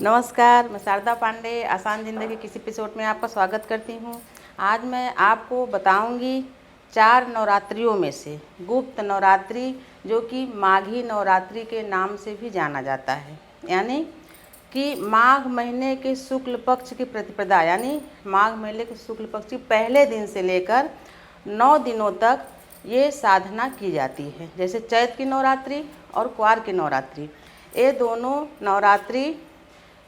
नमस्कार, मैं शारदा पांडे आसान ज़िंदगी के इस एपिसोड में आपका स्वागत करती हूँ। आज मैं आपको बताऊँगी 4 नवरात्रियों में से गुप्त नवरात्रि, जो कि माघी नवरात्रि के नाम से भी जाना जाता है। यानी कि माघ महीने के शुक्ल पक्ष की प्रतिपदा, यानी माघ महीने के शुक्ल पक्ष के पहले दिन से लेकर 9 दिनों तक ये साधना की जाती है। जैसे चैत की नवरात्रि और क्वार की नवरात्रि, ये दोनों नवरात्रि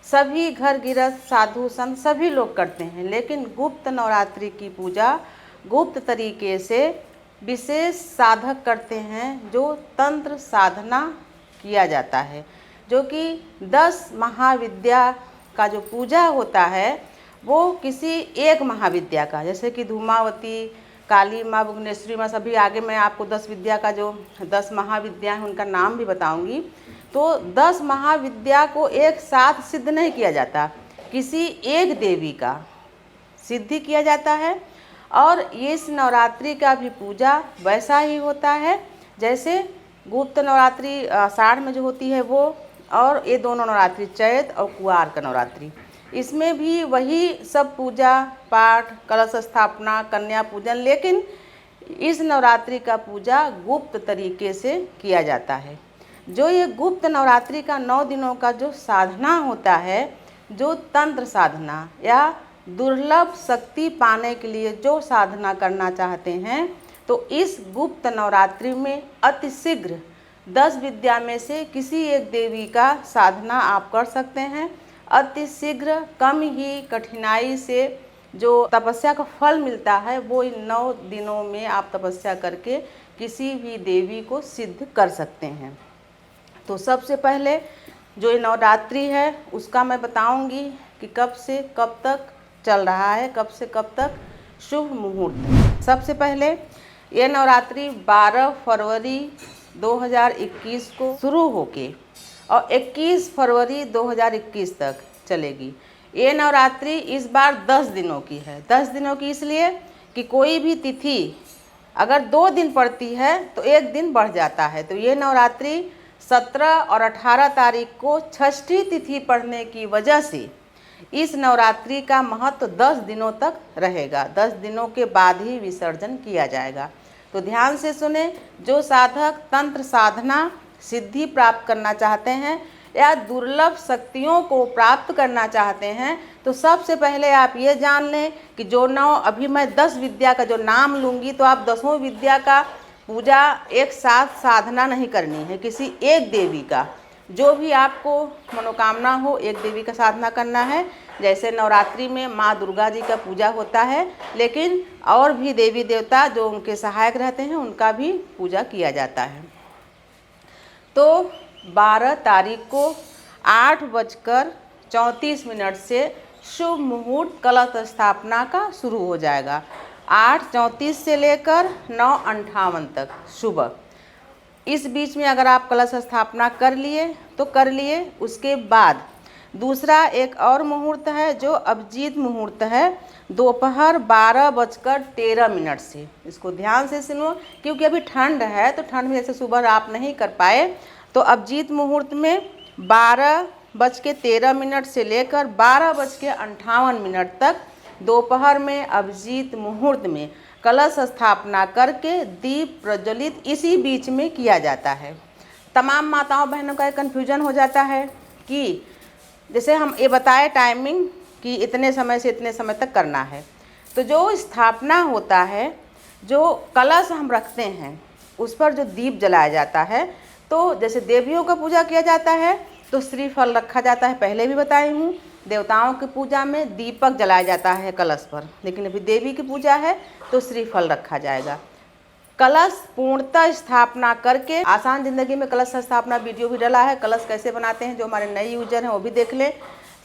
सभी घर गृहस्थ साधु संत सभी लोग करते हैं, लेकिन गुप्त नवरात्रि की पूजा गुप्त तरीके से विशेष साधक करते हैं, जो तंत्र साधना किया जाता है। जो कि 10 महाविद्या का जो पूजा होता है वो किसी एक महाविद्या का, जैसे कि धूमावती, काली माँ, भुवनेश्वरी माँ, सभी आगे मैं आपको 10 विद्या का जो 10 महाविद्या हैं उनका नाम भी बताऊंगी। तो 10 महाविद्या को एक साथ सिद्ध नहीं किया जाता, किसी एक देवी का सिद्धि किया जाता है। और इस नवरात्रि का भी पूजा वैसा ही होता है जैसे गुप्त नवरात्रि आषाढ़ में जो होती है वो, और ये दोनों नवरात्रि चैत और कुआर का नवरात्रि, इसमें भी वही सब पूजा पाठ, कलश स्थापना, कन्या पूजन, लेकिन इस नवरात्रि का पूजा गुप्त तरीके से किया जाता है। जो ये गुप्त नवरात्रि का 9 दिनों का जो साधना होता है, जो तंत्र साधना या दुर्लभ शक्ति पाने के लिए जो साधना करना चाहते हैं, तो इस गुप्त नवरात्रि में अतिशीघ्र 10 विद्या में से किसी एक देवी का साधना आप कर सकते हैं। अतिशीघ्र कम ही कठिनाई से जो तपस्या का फल मिलता है वो इन 9 दिनों में आप तपस्या करके किसी भी देवी को सिद्ध कर सकते हैं। तो सबसे पहले जो ये नवरात्रि है उसका मैं बताऊंगी कि कब से कब तक चल रहा है, कब से कब तक शुभ मुहूर्त। सबसे पहले ये नवरात्रि 12 फरवरी 2021 को शुरू होके और 21 फरवरी 2021 तक चलेगी। ये नवरात्रि इस बार 10 दिनों की है। 10 दिनों की इसलिए कि कोई भी तिथि अगर 2 दिन पड़ती है तो 1 दिन बढ़ जाता है। तो ये नवरात्रि 17 और 18 तारीख को षष्ठी तिथि पड़ने की वजह से इस नवरात्रि का महत्व 10 दिनों तक रहेगा। 10 दिनों के बाद ही विसर्जन किया जाएगा। तो ध्यान से सुने, जो साधक तंत्र साधना सिद्धि प्राप्त करना चाहते हैं या दुर्लभ शक्तियों को प्राप्त करना चाहते हैं, तो सबसे पहले आप ये जान लें कि जो 9 अभी मैं 10 विद्या का जो नाम लूँगी, तो आप 10 विद्या का पूजा एक साथ साधना नहीं करनी है, किसी एक देवी का जो भी आपको मनोकामना हो, एक देवी का साधना करना है। जैसे नवरात्रि में माँ दुर्गा जी का पूजा होता है, लेकिन और भी देवी देवता जो उनके सहायक रहते हैं उनका भी पूजा किया जाता है। तो 12 तारीख को 8:34 से शुभ मुहूर्त कलश स्थापना का शुरू हो जाएगा। 8:34 से लेकर 9:58 तक सुबह, इस बीच में अगर आप कलश स्थापना कर लिए तो कर लिए। उसके बाद दूसरा एक और मुहूर्त है जो अभिजीत मुहूर्त है, दोपहर 12:13 से। इसको ध्यान से सुनो, क्योंकि अभी ठंड है तो ठंड में जैसे सुबह आप नहीं कर पाए, तो अभिजीत मुहूर्त में 12:13 से लेकर 12:58 तक दोपहर में अभिजीत मुहूर्त में कलश स्थापना करके दीप प्रज्वलित इसी बीच में किया जाता है। तमाम माताओं बहनों का एक कन्फ्यूजन हो जाता है कि जैसे हम ये बताए टाइमिंग कि इतने समय से इतने समय तक करना है, तो जो स्थापना होता है, जो कलश हम रखते हैं उस पर जो दीप जलाया जाता है, तो जैसे देवियों का पूजा किया जाता है तो श्रीफल रखा जाता है, पहले भी बताई हूँ। देवताओं की पूजा में दीपक जलाया जाता है कलश पर, लेकिन अभी देवी की पूजा है तो श्रीफल रखा जाएगा। कलश पूर्णतः स्थापना करके आसान ज़िंदगी में कलश स्थापना वीडियो भी डला है, कलश कैसे बनाते हैं, जो हमारे नए यूजर हैं वो भी देख लें,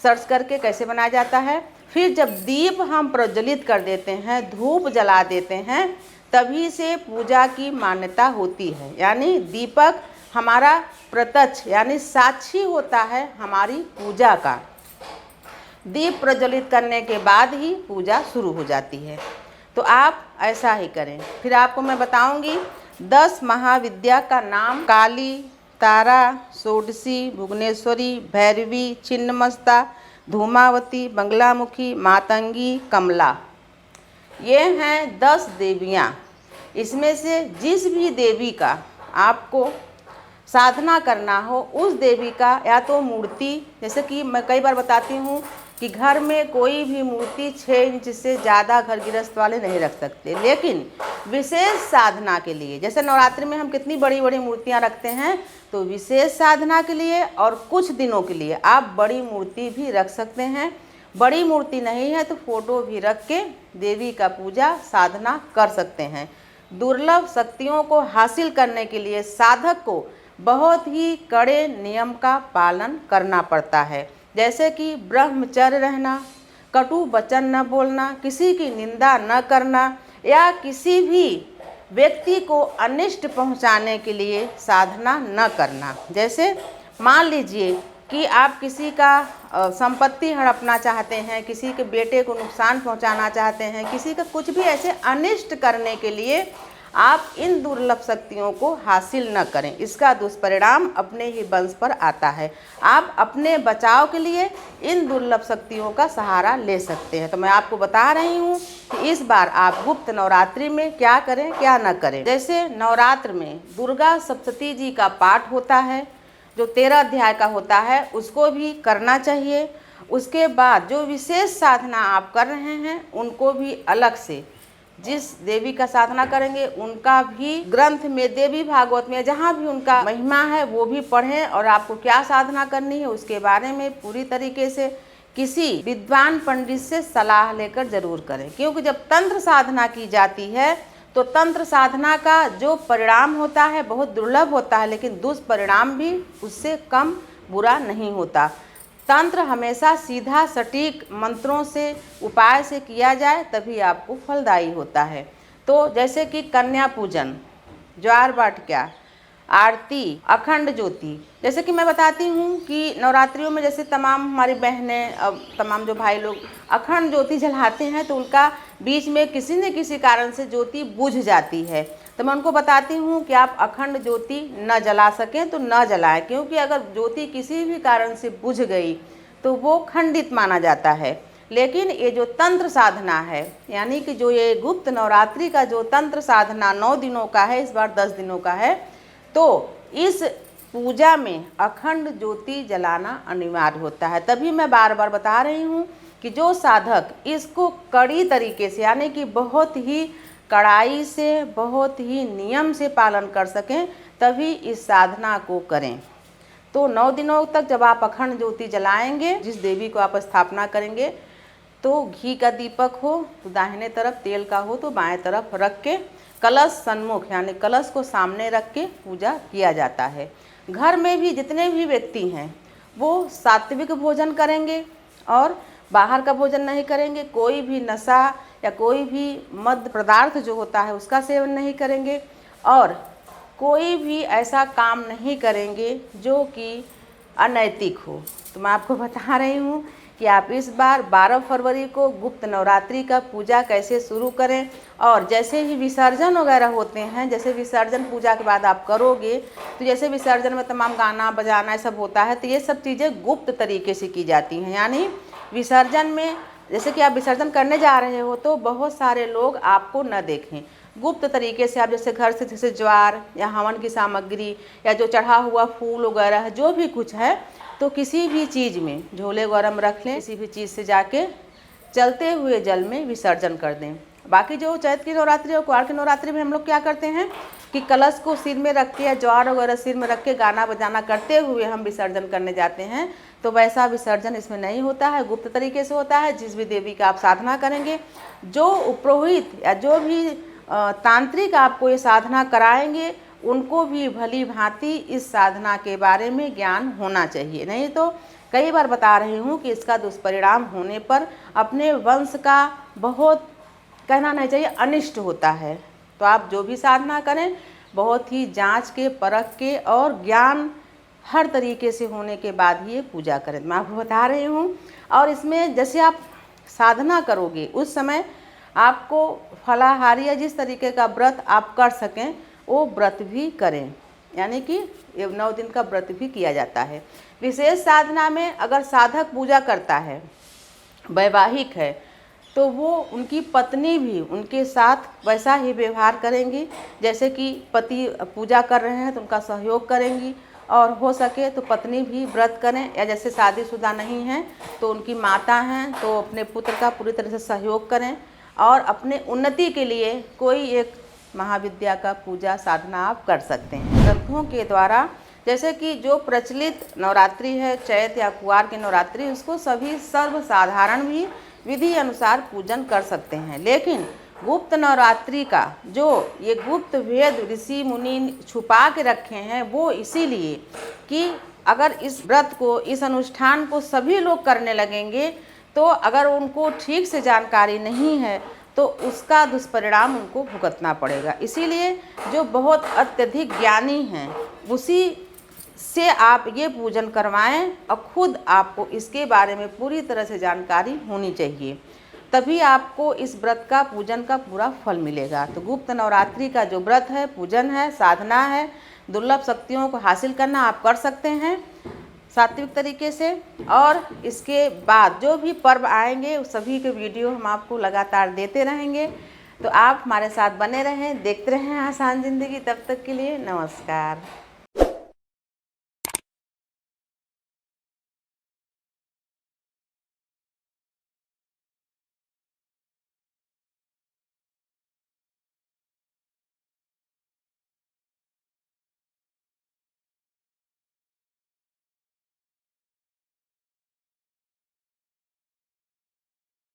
सर्च करके कैसे बनाया जाता है। फिर जब दीप हम प्रज्वलित कर देते हैं, धूप जला देते हैं, तभी से पूजा की मान्यता होती है। यानी दीपक हमारा प्रत्यक्ष यानी साक्षी होता है हमारी पूजा का। दीप प्रज्वलित करने के बाद ही पूजा शुरू हो जाती है। तो आप ऐसा ही करें। फिर आपको मैं बताऊंगी 10 महाविद्या का नाम। काली, तारा, षोडशी, भुवनेश्वरी, भैरवी, छिन्नमस्ता, धूमावती, बंगलामुखी, मातंगी, कमला। ये हैं 10 देवियाँ। इसमें से जिस भी देवी का आपको साधना करना हो, उस देवी का या तो मूर्ति, जैसे कि मैं कई बार बताती हूँ कि घर में कोई भी मूर्ति 6 इंच से ज़्यादा घर गृहस्थ वाले नहीं रख सकते, लेकिन विशेष साधना के लिए, जैसे नवरात्रि में हम कितनी बड़ी बड़ी मूर्तियाँ रखते हैं, तो विशेष साधना के लिए और कुछ दिनों के लिए आप बड़ी मूर्ति भी रख सकते हैं। बड़ी मूर्ति नहीं है तो फोटो भी रख के देवी का पूजा साधना कर सकते हैं। दुर्लभ शक्तियों को हासिल करने के लिए साधक को बहुत ही कड़े नियम का पालन करना पड़ता है, जैसे कि ब्रह्मचर्य रहना, कटु वचन न बोलना, किसी की निंदा न करना या किसी भी व्यक्ति को अनिष्ट पहुंचाने के लिए साधना न करना। जैसे मान लीजिए कि आप किसी का संपत्ति हड़पना चाहते हैं, किसी के बेटे को नुकसान पहुंचाना चाहते हैं, किसी का कुछ भी ऐसे अनिष्ट करने के लिए आप इन दुर्लभ शक्तियों को हासिल न करें। इसका दुष्परिणाम अपने ही वंश पर आता है। आप अपने बचाव के लिए इन दुर्लभ शक्तियों का सहारा ले सकते हैं। तो मैं आपको बता रही हूँ कि इस बार आप गुप्त नवरात्रि में क्या करें क्या न करें। जैसे नवरात्र में दुर्गा सप्तशती जी का पाठ होता है, जो 13 अध्याय का होता है, उसको भी करना चाहिए। उसके बाद जो विशेष साधना आप कर रहे हैं उनको भी अलग से, जिस देवी का साधना करेंगे उनका भी ग्रंथ में, देवी भागवत में जहाँ भी उनका महिमा है वो भी पढ़ें, और आपको क्या साधना करनी है उसके बारे में पूरी तरीके से किसी विद्वान पंडित से सलाह लेकर जरूर करें। क्योंकि जब तंत्र साधना की जाती है तो तंत्र साधना का जो परिणाम होता है बहुत दुर्लभ होता है, लेकिन दुष्परिणाम भी उससे कम बुरा नहीं होता। तंत्र हमेशा सीधा सटीक मंत्रों से, उपाय से किया जाए तभी आपको फलदायी होता है। तो जैसे कि कन्या पूजन, ज्वार बाटिका, आरती, अखंड ज्योति, जैसे कि मैं बताती हूँ कि नवरात्रियों में जैसे तमाम हमारी बहनें, तमाम जो भाई लोग अखंड ज्योति जलाते हैं तो उनका बीच में किसी न किसी कारण से ज्योति बुझ जाती है। तो मैं उनको बताती हूँ कि आप अखंड ज्योति न जला सकें तो न जलाएं, क्योंकि अगर ज्योति किसी भी कारण से बुझ गई तो वो खंडित माना जाता है। लेकिन ये जो तंत्र साधना है, यानी कि जो ये गुप्त नवरात्रि का जो तंत्र साधना 9 दिनों का है, इस बार 10 दिनों का है, तो इस पूजा में अखंड ज्योति जलाना अनिवार्य होता है। तभी मैं बार बार बता रही हूँ कि जो साधक इसको कड़ी तरीके से, यानी कि बहुत ही कड़ाई से, बहुत ही नियम से पालन कर सकें, तभी इस साधना को करें। तो 9 दिनों तक जब आप अखंड ज्योति जलाएंगे, जिस देवी को आप स्थापना करेंगे, तो घी का दीपक हो तो दाहिने तरफ, तेल का हो तो बाएं तरफ रख के कलश सन्मुख, यानी कलश को सामने रख के पूजा किया जाता है। घर में भी जितने भी व्यक्ति हैं वो सात्विक भोजन करेंगे और बाहर का भोजन नहीं करेंगे। कोई भी नशा या कोई भी मद पदार्थ जो होता है उसका सेवन नहीं करेंगे, और कोई भी ऐसा काम नहीं करेंगे जो कि अनैतिक हो। तो मैं आपको बता रही हूँ कि आप इस बार 12 फरवरी को गुप्त नवरात्रि का पूजा कैसे शुरू करें, और जैसे ही विसर्जन वगैरह होते हैं, जैसे विसर्जन पूजा के बाद आप करोगे तो जैसे विसर्जन में तमाम गाना बजाना ये सब होता है, तो ये सब चीज़ें गुप्त तरीके से की जाती हैं। यानी विसर्जन में जैसे कि आप विसर्जन करने जा रहे हो तो बहुत सारे लोग आपको न देखें, गुप्त तरीके से आप जैसे घर से जैसे ज्वार या हवन की सामग्री या जो चढ़ा हुआ फूल वगैरह जो भी कुछ है, तो किसी भी चीज़ में झोले गरम रख लें, किसी भी चीज़ से जाके चलते हुए जल में विसर्जन कर दें। बाकी जो चैत की नवरात्रि और कुआर की नवरात्रि में हम लोग क्या करते हैं कि कलश को सिर में रख के या ज्वार वगैरह सिर में रख के गाना बजाना करते हुए हम विसर्जन करने जाते हैं, तो वैसा विसर्जन इसमें नहीं होता है, गुप्त तरीके से होता है। जिस भी देवी का आप साधना करेंगे, जो पुरोहित या जो भी तांत्रिक आपको ये साधना कराएंगे, उनको भी भली भांति इस साधना के बारे में ज्ञान होना चाहिए। नहीं तो कई बार बता रही हूँ कि इसका दुष्परिणाम होने पर अपने वंश का बहुत, कहना नहीं चाहिए, अनिष्ट होता है। तो आप जो भी साधना करें बहुत ही जांच के, परख के और ज्ञान हर तरीके से होने के बाद ही ये पूजा करें। मैं आपको बता रही हूँ। और इसमें जैसे आप साधना करोगे उस समय आपको फलाहारी या जिस तरीके का व्रत आप कर सकें वो व्रत भी करें, यानी कि ये 9 दिन का व्रत भी किया जाता है। विशेष साधना में अगर साधक पूजा करता है, वैवाहिक है, तो वो उनकी पत्नी भी उनके साथ वैसा ही व्यवहार करेंगी जैसे कि पति पूजा कर रहे हैं तो उनका सहयोग करेंगी, और हो सके तो पत्नी भी व्रत करें, या जैसे शादीशुदा नहीं हैं तो उनकी माता हैं तो अपने पुत्र का पूरी तरह से सहयोग करें, और अपने उन्नति के लिए कोई एक महाविद्या का पूजा साधना आप कर सकते हैं। ग्रंथों के द्वारा जैसे कि जो प्रचलित नवरात्रि है, चैत या कुआर की नवरात्रि, उसको सभी सर्वसाधारण भी विधि अनुसार पूजन कर सकते हैं। लेकिन गुप्त नवरात्रि का जो ये गुप्त वेद ऋषि मुनि छुपा के रखे हैं, वो इसीलिए कि अगर इस व्रत को, इस अनुष्ठान को सभी लोग करने लगेंगे तो अगर उनको ठीक से जानकारी नहीं है तो उसका दुष्परिणाम उनको भुगतना पड़ेगा। इसीलिए जो बहुत अत्यधिक ज्ञानी हैं उसी से आप ये पूजन करवाएं, और खुद आपको इसके बारे में पूरी तरह से जानकारी होनी चाहिए, तभी आपको इस व्रत का पूजन का पूरा फल मिलेगा। तो गुप्त नवरात्रि का जो व्रत है, पूजन है, साधना है, दुर्लभ शक्तियों को हासिल करना आप कर सकते हैं सात्विक तरीके से। और इसके बाद जो भी पर्व आएंगे उस सभी के वीडियो हम आपको लगातार देते रहेंगे, तो आप हमारे साथ बने रहें, देखते रहें आसान ज़िंदगी। तब तक के लिए नमस्कार।